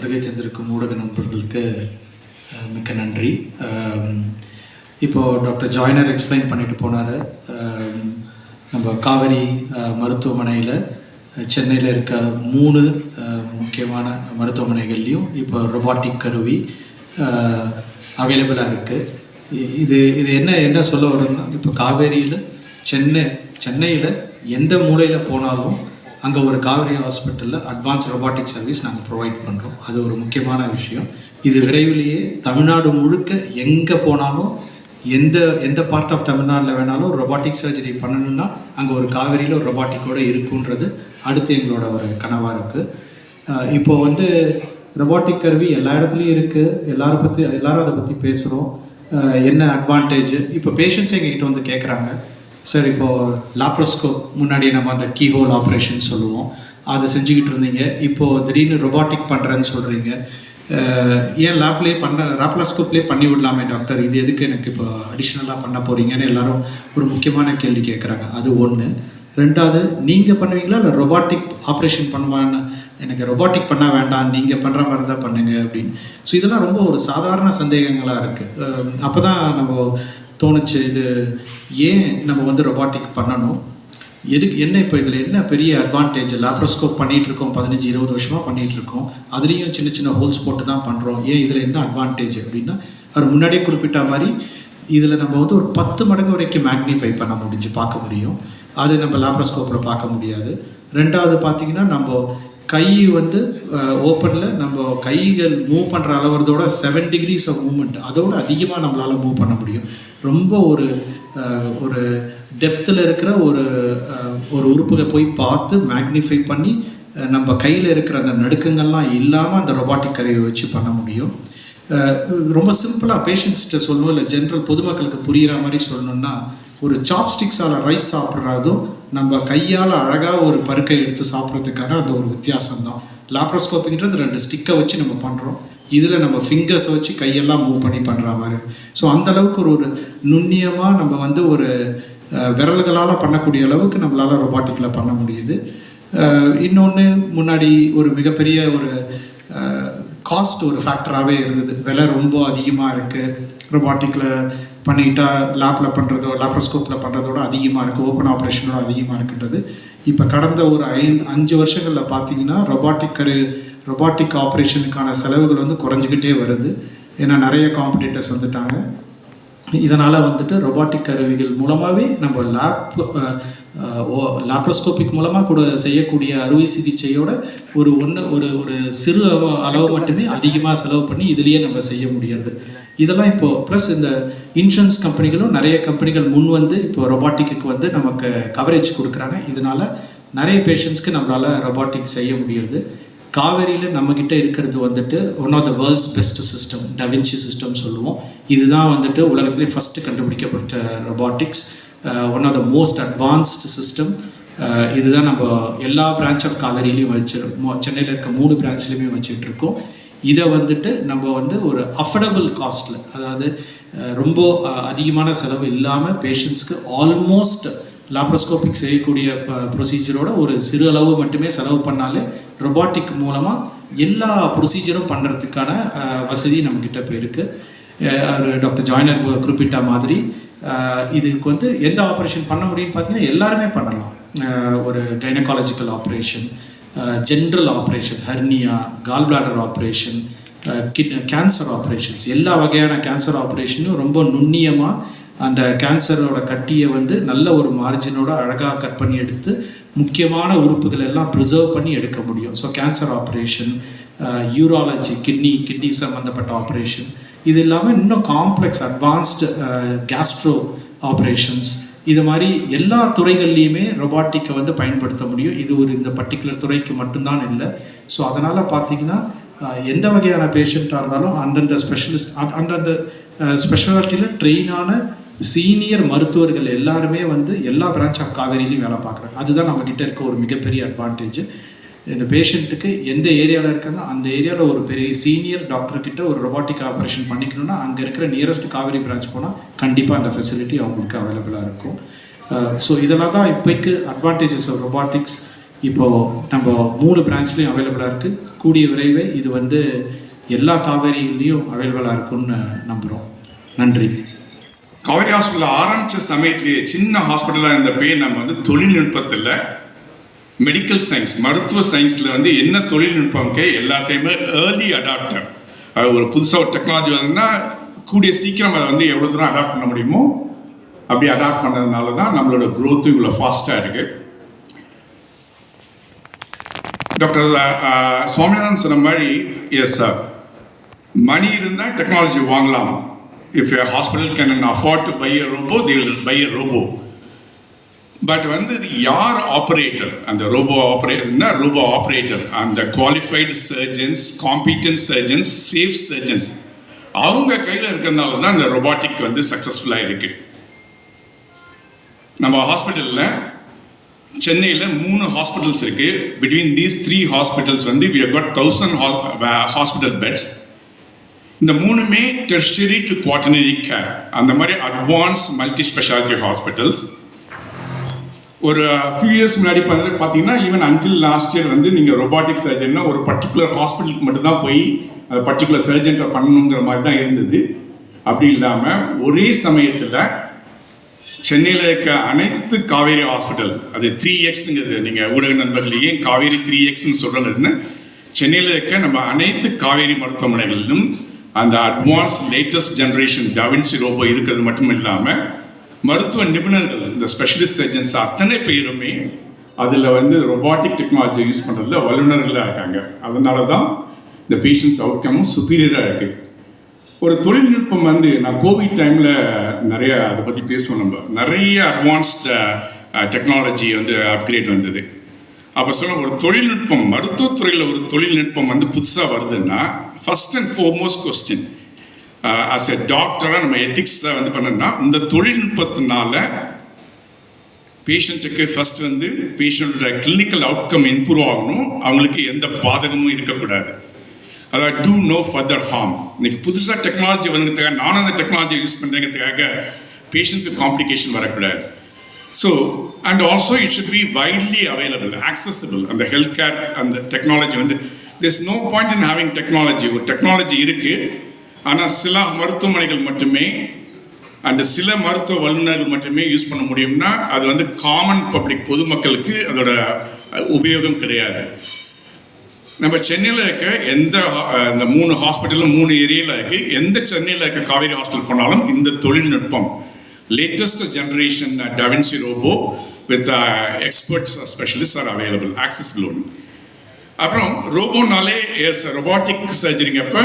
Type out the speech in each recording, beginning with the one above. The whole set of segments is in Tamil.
வருகை தந்திருக்கும் ஊடக நண்பர்களுக்கு மிக்க நன்றி. இப்போது டாக்டர் ஜாய்னர் எக்ஸ்பிளைன் பண்ணிட்டு போனார். நம்ம காவேரி மருத்துவமனையில் சென்னையில் இருக்க 3 முக்கியமான மருத்துவமனைகள்லேயும் இப்போ ரொபாட்டிக் கருவி அவைலபிளாக இருக்குது. இது என்ன சொல்ல வரோம்னா, இப்போ காவேரியில் சென்னையில் எந்த மூலையில் போனாலும் அங்கே ஒரு காவேரி ஹாஸ்பிட்டலில் அட்வான்ஸ் ரொபாட்டிக் சர்வீஸ் நாங்கள் ப்ரொவைட் பண்ணுறோம். அது ஒரு முக்கியமான விஷயம். இது விரைவிலேயே தமிழ்நாடு முழுக்க எங்கே போனாலும் எந்த பார்ட் ஆஃப் தமிழ்நாட்டில் வேணாலும் ரொபாட்டிக் சர்ஜரி பண்ணணுன்னா அங்கே ஒரு காவேரியில் ஒரு ரொபாட்டிக்கோடு இருக்குன்றது அடுத்து எங்களோட ஒரு கனவாக இருக்குது. இப்போது ரொபாட்டிக் கருவி எல்லா இடத்துலையும் இருக்குது. எல்லாரும் அதை பற்றி பேசுகிறோம். என்ன அட்வான்டேஜ்? இப்போ பேஷண்ட்ஸ் எங்ககிட்ட கேட்குறாங்க, சார் இப்போது லாப்ரோஸ்கோப் முன்னாடி நம்ம அந்த கீஹோல் ஆப்ரேஷன் சொல்லுவோம், அதை செஞ்சுக்கிட்டு இருந்தீங்க, இப்போது திடீர்னு ரொபாட்டிக் பண்ணுறேன்னு சொல்கிறீங்க, ஏன் லாப்ரோஸ்கோப்லேயே பண்ணி விடலாமே டாக்டர், இது எதுக்கு எனக்கு இப்போ அடிஷ்னலாக பண்ண போகிறீங்கன்னு எல்லாரும் ஒரு முக்கியமான கேள்வி கேட்குறாங்க. அது ஒன்று. ரெண்டாவது, நீங்கள் பண்ணுவீங்களா இல்லை ரொபாட்டிக் ஆப்ரேஷன் பண்ணுவான்னு, எனக்கு ரொபாட்டிக் பண்ண வேண்டாம், நீங்கள் பண்ணுற மாதிரி தான் பண்ணுங்க அப்படின்னு. ஸோ இதெல்லாம் ரொம்ப ஒரு சாதாரண சந்தேகங்களாக இருக்குது. அப்போ தான் நம்ம தோணுச்சு, இது ஏன் நம்ம ரொபாட்டிக் பண்ணணும், என்ன இப்போ இதில் என்ன பெரிய அட்வான்டேஜ்? லாப்ரோஸ்கோப் பண்ணிகிட்ருக்கோம், 15-20 வருஷமாக பண்ணிகிட்ருக்கோம், அதுலேயும் சின்ன சின்ன ஹோல்ஸ் போட்டு தான் பண்ணுறோம், ஏன் இதில் என்ன அட்வான்டேஜ் அப்படின்னா, அவர் முன்னாடியே குறிப்பிட்ட மாதிரி இதில் நம்ம ஒரு 10 மடங்கு வரைக்கும் மேக்னிஃபை பண்ண பார்க்க முடியும். அது நம்ம லாப்ரோஸ்கோப்பில் பார்க்க முடியாது. ரெண்டாவது பார்த்திங்கன்னா, நம்ம கை ஓப்பனில் நம்ம கைகள் மூவ் பண்ணுற அளவுறதோட 7 degrees ஆஃப் மூவ்மெண்ட் அதோடு அதிகமாக நம்மளால் மூவ் பண்ண முடியும். ரொம்ப ஒரு டெப்த்தில் இருக்கிற ஒரு உறுப்புகளை போய் பார்த்து மேக்னிஃபை பண்ணி நம்ம கையில் இருக்கிற அந்த நடுக்கங்கள்லாம் இல்லாமல் அந்த ரொபாட்டிக் கருவியை வச்சு பண்ண முடியும். ரொம்ப சிம்பிளாக பேஷண்ட்ஸ்கிட்ட சொல்லணும், இல்லை ஜென்ரல் பொதுமக்களுக்கு புரிகிற மாதிரி சொல்லணுன்னா, ஒரு சாப்ஸ்டிக்ஸால் ரைஸ் சாப்பிட்றதும் நம்ம கையால் அழகாக ஒரு பருக்கை எடுத்து சாப்பிட்றதுக்கான அந்த ஒரு வித்தியாசம்தான். லாப்ரோஸ்கோப்பிங்கிறது 2 ஸ்டிக்கை வச்சு நம்ம பண்ணுறோம், இதில் நம்ம ஃபிங்கர்ஸை வச்சு கையெல்லாம் மூவ் பண்ணி பண்ணுற மாதிரி. ஸோ அந்தளவுக்கு ஒரு நுண்ணியமாக நம்ம ஒரு விரல்களால் பண்ணக்கூடிய அளவுக்கு நம்மளால் ரொபாட்டிக்கில் பண்ண முடியுது. இன்னொன்று, முன்னாடி ஒரு மிகப்பெரிய ஒரு காஸ்ட் ஒரு ஃபேக்டராகவே இருந்தது. விலை ரொம்ப அதிகமாக இருக்குது, ரொபாட்டிக்கில் பண்ணிட்டா லேப்பில் பண்ணுறதோ லாப்ரோஸ்கோப்பில் பண்ணுறதோட அதிகமாக இருக்குது, ஓப்பன் ஆப்ரேஷனோட அதிகமாக இருக்குன்றது. இப்போ கடந்த ஒரு 5 வருஷங்களில் பார்த்தீங்கன்னா ரொபாட்டிக் ஆப்ரேஷனுக்கான செலவுகள் குறைஞ்சிக்கிட்டே வருது. ஏன்னா நிறைய காம்படிட்டர்ஸ் வந்துட்டாங்க. இதனால் ரொபாட்டிக் கருவிகள் மூலமாகவே நம்ம லாப்ரோஸ்கோபிக் மூலமாக கூட செய்யக்கூடிய அறுவை சிகிச்சையோட ஒரு சிறு அளவு மட்டுமே அதிகமாக செலவு பண்ணி இதுலேயே நம்ம செய்ய முடியாது. இதெல்லாம் இப்போது ப்ளஸ் இந்த இன்சூரன்ஸ் கம்பெனிகளும் நிறைய கம்பெனிகள் இப்போ ரொபாட்டிக்கு நமக்கு கவரேஜ் கொடுக்குறாங்க. இதனால் நிறைய பேஷண்ட்ஸ்க்கு நம்மளால் ரொபாட்டிக் செய்ய முடியுது. காவேரியில் நம்மக்கிட்ட இருக்கிறது one of the world's best system, da Vinci system சொல்லுவோம். இதுதான் உலகத்திலே ஃபஸ்ட்டு கண்டுபிடிக்கப்பட்ட robotics, one of the most advanced system. இதுதான் நம்ம எல்லா பிரான்ச் ஆஃப் காவேரியிலையும் சென்னையில் இருக்க 3 பிரான்ச்லேயுமே வச்சுட்ருக்கோம். இதை நம்ம ஒரு அஃபோர்டபுள் காஸ்ட்டில், அதாவது ரொம்ப அதிகமான செலவு இல்லாமல் பேஷண்ட்ஸ்க்கு ஆல்மோஸ்ட் லாப்ரோஸ்கோபிக் செய்யக்கூடிய ப்ரொசீஜரோட ஒரு சிறு அளவு மட்டுமே செலவு பண்ணாலே ரொபாட்டிக் மூலமாக எல்லா ப்ரொசீஜரும் பண்ணுறதுக்கான வசதி நம்மக்கிட்ட இப்போ இருக்குது. டாக்டர் ஜாய்னர் குறிப்பிட்ட மாதிரி இதுக்கு எந்த ஆப்ரேஷன் பண்ண முடியும்னு பார்த்தீங்கன்னா எல்லாருமே பண்ணலாம். ஒரு gynaecological operation, general operation, hernia, gall bladder operation, cancer operations, எல்லா வகையான கேன்சர் ஆப்ரேஷனும் ரொம்ப நுண்ணியமாக அந்த கேன்சரோட கட்டியை நல்ல ஒரு மார்ஜினோட அழகாக கட் பண்ணி எடுத்து முக்கியமான உறுப்புகள் எல்லாம் ப்ரிசர்வ் பண்ணி எடுக்க முடியும். So cancer operation, urology, kidney சம்மந்தப்பட்ட ஆப்ரேஷன், இது இல்லாமல் இன்னும் காம்ப்ளெக்ஸ் அட்வான்ஸ்டு கேஸ்ட்ரோ ஆப்ரேஷன்ஸ், இது மாதிரி எல்லா துறைகள்லையுமே ரொபாட்டிக்கை பயன்படுத்த முடியும். இது இந்த பர்டிகுலர் துறைக்கு மட்டும்தான் இல்லை. ஸோ அதனால் பார்த்திங்கன்னா எந்த வகையான பேஷண்ட்டாக இருந்தாலும் அந்தந்த ஸ்பெஷாலிட்டியில் ட்ரெயினான சீனியர் மருத்துவர்கள் எல்லாருமே எல்லா பிரான்ச் ஆஃப் காவேரியிலையும் வேலை பார்க்குறாங்க. அதுதான் நம்மக்கிட்ட இருக்க ஒரு மிகப்பெரிய அட்வான்டேஜ். இந்த பேஷண்ட்டுக்கு எந்த ஏரியாவில் இருக்காங்க அந்த ஏரியாவில் ஒரு பெரிய சீனியர் டாக்டர்கிட்ட ஒரு ரொபாட்டிக் ஆப்ரேஷன் பண்ணிக்கணும்னா அங்கே இருக்கிற நியரஸ்ட் காவேரி பிரான்ச் போனால் கண்டிப்பாக அந்த ஃபெசிலிட்டி அவங்களுக்கு அவைலபிளாக இருக்கும். ஸோ இதெல்லாம் தான் இப்போக்கு அட்வான்டேஜஸ் ஆஃப் ரொபாட்டிக்ஸ். இப்போது நம்ம 3 பிரான்ச்லேயும் அவைலபிளாக இருக்குது. கூடிய விரைவே இது வந்து எல்லா காவேரியிலையும் அவைலபிளாக இருக்கும்னு நம்புகிறோம். நன்றி. காவேரி ஹாஸ்பிட்டல் ஆரம்பித்த சமயத்திலேயே சின்ன ஹாஸ்பிட்டலாக இருந்தப்பே நம்ம வந்து தொழில்நுட்பத்தில் மெடிக்கல் சயின்ஸ் மருத்துவ சயின்ஸில் வந்து என்ன தொழில்நுட்பம்க்கே எல்லாத்தையுமே ஏர்லி அடாப்டர், அது ஒரு புதுசாக ஒரு டெக்னாலஜி வந்ததுன்னா கூடிய சீக்கிரம் அதை வந்து எவ்வளோ தூரம் அடாப்ட் பண்ண முடியுமோ அப்படி அடாப்ட் பண்ணதுனால தான் நம்மளோட க்ரோத்து இவ்வளோ ஃபாஸ்ட்டாக இருக்குது. டாக்டர் சுவாமிநாதன் சொன்ன மாதிரி எஸ் சார், மணி இருந்தால் டெக்னாலஜி வாங்கலாம். If a hospital can afford to buy a robo, they will buy a robo. But வந்து யார் ஆப்ரேட்டர், அந்த ரோபோ ஆப்ரேட்டர் அந்த qualified surgeons, competent surgeons, safe surgeons அவங்க கையில் இருக்கிறதுனால தான் இந்த ரொபாட்டிக் வந்து சக்ஸஸ்ஃபுல்லாக இருக்கு. நம்ம ஹாஸ்பிட்டலில் சென்னையில் 3 ஹாஸ்பிட்டல்ஸ் இருக்கு. பிட்வீன் தீஸ் 3 ஹாஸ்பிட்டல்ஸ் வந்து we have got 1000 hospital beds. இந்த 3மே டெர்ஷரி டு குவாட்டர்னரி கேர், அந்த மாதிரி அட்வான்ஸ் மல்டி ஸ்பெஷாலிட்டி ஹாஸ்பிட்டல்ஸ். ஒரு ஃபியூ இயர்ஸ் முன்னாடி பார்த்தீங்கன்னா ஈவன் அன்டில் லாஸ்ட் இயர் வந்து நீங்கள் ரொபாட்டிக் சர்ஜன்னா ஒரு பர்டிகுலர் ஹாஸ்பிட்டலுக்கு மட்டும்தான் போய் பர்டிகுலர் சர்ஜன்ட்டை பண்ணணுங்கிற மாதிரி தான் இருந்தது. அப்படி இல்லாமல் ஒரே சமயத்தில் சென்னையில் இருக்க அனைத்து காவேரி ஹாஸ்பிட்டல், அது 3Xங்கிறது நீங்கள் ஊடக நண்பர்களையே காவேரி 3Xன்னு சொல்கிறதுன்னு, சென்னையில் இருக்க நம்ம அனைத்து காவேரி மருத்துவமனைகளிலும் அந்த advance latest generation da Vinci robot இருக்கிறது மட்டும் இல்லாமல் மருத்துவ நிபுணர்கள், இந்த ஸ்பெஷலிஸ்ட் சர்ஜன்ஸ் அத்தனை பேருமே அதில் வந்து ரொபாட்டிக் டெக்னாலஜி யூஸ் பண்ணுறதுல வல்லுநர்களாக இருக்காங்க. அதனால தான் இந்த பேஷண்ட்ஸ் அவுட்கமும் சுப்பீரியராக இருக்குது. ஒரு தொழில்நுட்பம் வந்து நான் கோவிட் டைமில் நிறைய அதை பற்றி பேசுவோம். நம்ம நிறைய அட்வான்ஸ்ட் டெக்னாலஜி வந்து அப்கிரேட் வந்தது. அப்போ சொல்ல ஒரு தொழில்நுட்பம், மருத்துவத்துறையில் ஒரு தொழில்நுட்பம் வந்து புதுசாக வருதுன்னா first and foremost question as a டாக்டராக நம்ம எத்திக்ஸில் வந்து பண்ணோம்னா இந்த தொழில்நுட்பத்தினால பேஷண்ட்டுக்கு ஃபர்ஸ்ட் வந்து பேஷண்ட்டோட கிளினிக்கல் அவுட்கம் இம்ப்ரூவ் ஆகணும், அவங்களுக்கு எந்த பாதகமும் இருக்கக்கூடாது. அதாவது டூ நோ ஃபர்தர் ஹார்ம். இன்னைக்கு புதுசாக டெக்னாலஜி வந்துக்கிறதுக்காக நானும் அந்த டெக்னாலஜி யூஸ் பண்ணுறதுக்காக பேஷண்ட்டுக்கு காம்ப்ளிகேஷன் வரக்கூடாது. So and also it should be widely available, accessible. அந்த ஹெல்த் கேர் அந்த டெக்னாலஜி வந்து there's no point in having technology. ஒரு டெக்னாலஜி இருக்குது, ஆனால் சில மருத்துவமனைகள் மட்டுமே அண்ட் சில மருத்துவ வல்லுநர்கள் மட்டுமே யூஸ் பண்ண முடியும்னா அது வந்து காமன் பப்ளிக் பொதுமக்களுக்கு அதோட உபயோகம் கிடையாது. நம்ம சென்னையில் இருக்க எந்த இந்த 3 ஹாஸ்பிட்டலும் 3 ஏரியாவில் இருக்குது. எந்த சென்னையில் இருக்க காவேரி ஹாஸ்பிட்டல் போனாலும் இந்த தொழில்நுட்பம் latest generation da Vinci robo with experts specialist are available, accessible ஒன்று. அப்புறம் ரோபோனாலே எஸ் ரொபாட்டிக் சர்ஜரிங்கப்போ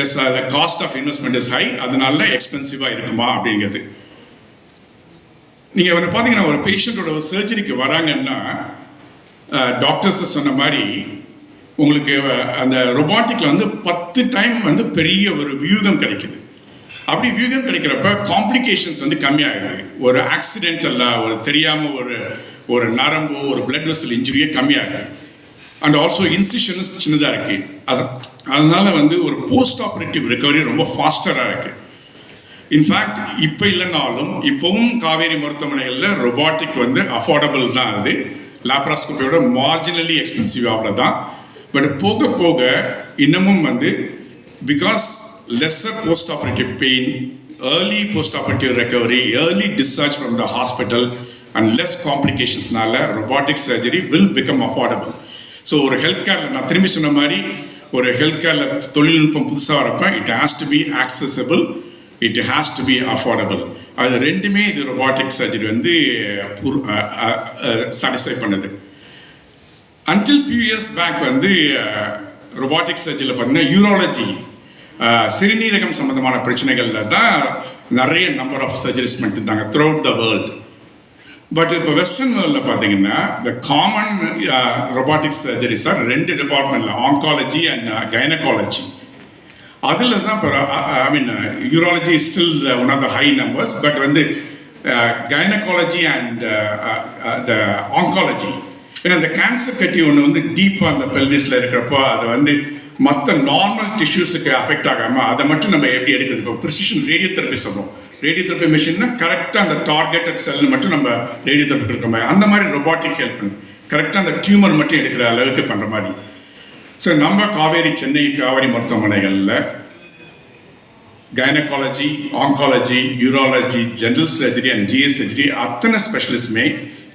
as the cost of investment is high, அதனால எக்ஸ்பென்சிவாக இருக்குமா அப்படிங்கிறது. நீங்கள் வந்து பார்த்தீங்கன்னா ஒரு பேஷண்ட்டோட சர்ஜரிக்கு வராங்கன்னா டாக்டர்ஸ் சொன்ன மாதிரி உங்களுக்கு அந்த ரொபாட்டிக்கில் வந்து 10 டைம் வந்து பெரிய ஒரு வியூகம் கிடைக்குது. அப்படி வியூகம் கிடைக்கிறப்ப காம்ப்ளிகேஷன்ஸ் வந்து கம்மியாகுது. ஒரு ஆக்சிடென்டல்லாக ஒரு தெரியாமல் ஒரு நரம்போ ஒரு பிளட் வெசல் இன்ஜுரியே கம்மியாகுது. அண்ட் ஆல்சோ இன்சிஷன்ஸ் சின்னதாக இருக்குது. அதனால வந்து ஒரு போஸ்ட் ஆப்ரேட்டிவ் ரெக்கவரி ரொம்ப ஃபாஸ்டராக இருக்குது. இன்ஃபேக்ட் இப்போ இல்லைனாலும் இப்போவும் காவேரி மருத்துவமனைகளில் ரொபாட்டிக் வந்து அஃபோர்டபுள் தான். அது லேப்ராஸ்கோப்பியோட மார்ஜினலி எக்ஸ்பென்சிவ் அவ்வளோதான். பட் போக போக இன்னமும் வந்து because lesser post operative pain, early post operative recovery, early discharge from the hospital and less காம்ப்ளிகேஷன்ஸ்னால robotic surgery will become affordable. So ஒரு ஹெல்த் கேரில் நான் திரும்பி சொன்ன மாதிரி ஒரு ஹெல்த் கேரில் தொழில்நுட்பம் புதுசாக வரப்ப it has to be accessible, it has to be affordable. அது ரெண்டுமே இது ரொபாட்டிக் சர்ஜரி வந்து சாட்டிஸ்ஃபை பண்ணுது. அன்டில் ஃபியூ இயர்ஸ் பேக் வந்து ரொபாட்டிக் சர்ஜரியில் பார்த்தீங்கன்னா யூராலஜி, சிறுநீரகம் சம்பந்தமான பிரச்சனைகளில் தான் நிறைய நம்பர் ஆஃப் சர்ஜரிஸ் பண்ணிருந்தாங்க throughout the world. But இப்போ வெஸ்டர்ன் வேர்ல்டில் பார்த்தீங்கன்னா இந்த காமன் ரொபாட்டிக் சர்ஜரிஸ் ஆர் 2 டிபார்ட்மெண்ட்டில் ஆங்காலஜி அண்ட் கைனகாலஜி. அதில் தான் இப்போ I mean urology is still one of the high numbers. But வந்து கைனகாலஜி அண்ட் த ஆங்காலஜி, ஏன்னா இந்த கேன்சர் கட்டி ஒன்று வந்து டீப்பாக அந்த பெல்விஸில் இருக்கிறப்போ அதை வந்து மற்ற நார்மல் டிஷ்யூஸுக்கு அஃபெக்ட் ஆகாமல் அதை மட்டும் நம்ம எப்படி எடுக்கிறது. இப்போ ப்ரிசிஷன் ரேடியோ தெரப்பி சொல்கிறோம். ரேடியோ தெரப்பி மிஷின்னா கரெக்டாக அந்த டார்கெட்டட் செல் மட்டும் நம்ம ரேடியோ தெரப்பி கொடுக்க மாதிரி அந்த மாதிரி ரொபாட்டிக் ஹெல்ப் பண்ணுது. கரெக்டாக அந்த டியூமர் மட்டும் எடுக்கிற அளவுக்கு பண்ணுற மாதிரி. ஸோ நம்ம சென்னை காவேரி மருத்துவமனைகளில் gynaecology, oncology, urology, general surgery and GS surgery அத்தனை ஸ்பெஷலிஸ்டுமே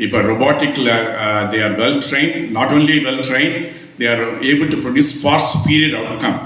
இப்போ ரொபாட்டிக்கில் they are well train. Not only well train, they are able to produce far superior outcome.